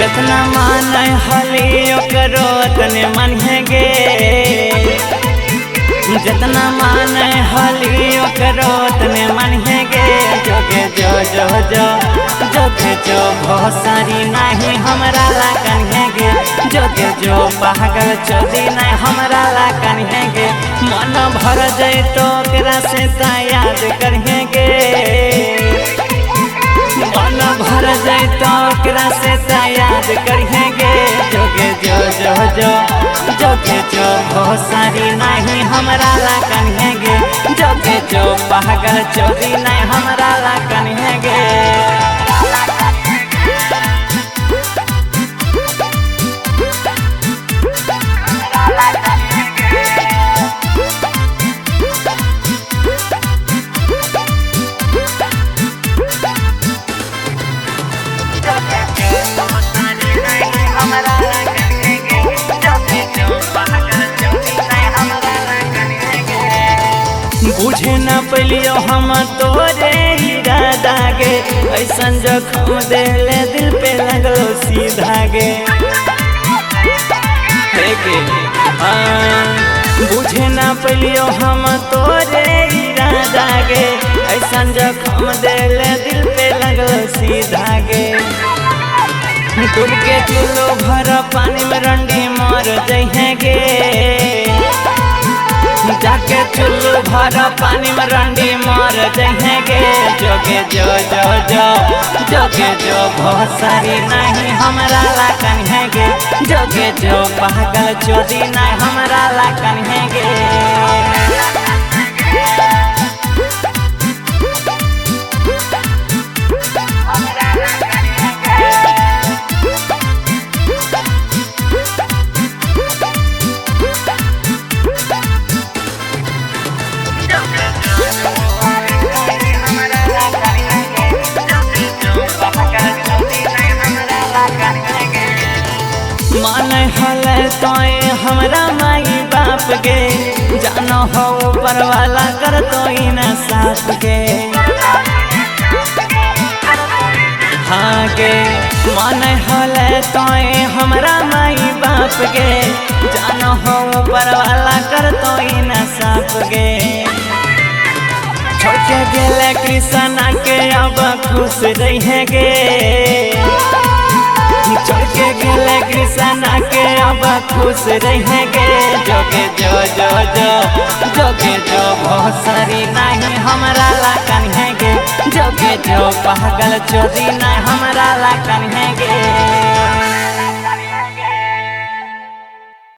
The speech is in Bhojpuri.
जितना मान हली ओकरो तने मानेंगे, जितना मान हली ओकरो तने मानेंगे। जोगे जो जो जो जोगे जो बहुत सारी नहीं हमरा ला कन्हेंगे। जोगे जो पागल चोदी नहीं हमरा ला कन्हेंगे। मन भर जाए तो ओकरा से याद करेंगे, मन भर जाए तो ओकरा से याद करेंगे। जोगे जो जो जो जोगे जो बहुत सारी नहीं हमरा ला कन्हेंगे। जोगे जो पागल चोरी नहीं हमरा ला कन्हेंगे। बुझे न पलियो हम तोरे इरादा गे, ऐसन जखम देले दिल पे लगलो सीधा गे। बुझे न पलियो हम तोरे इरादा गे, ऐसन जखम देले दिल पे लगलो सीधा गे। डूब के चुल्लू भर पानी में रंडी मर जाएंगे। जाके चुल्लू भर पानी में रंडी मर जाएंगे। जोगे जो जो जो जोगे जो बहुत सारी नहीं हमरा ला कन्हेंगे। जोगे जो पागल चोरी नहीं हमरा ला कन्हेंगे। मान हले तो हमरा माई बाप गे, जानो हो ऊपर वाला कर तो न साथ गे। हाँ गे मान हले तो हमरा माई बाप गे, जानो हो ऊपर वाला कर तो न साथ गे। छोड़ के गेले कृष्णा के अब खुश रहेंगे। छोड़ के गेले कृष्णा के अब खुश रहेंगे। जोगे जो जो जो जोगे जो बहुत सारी नहीं हमरा ला कन्हेंगे। जोगे जो पागल चोरी नहीं हमरा ला कन्हेंगे।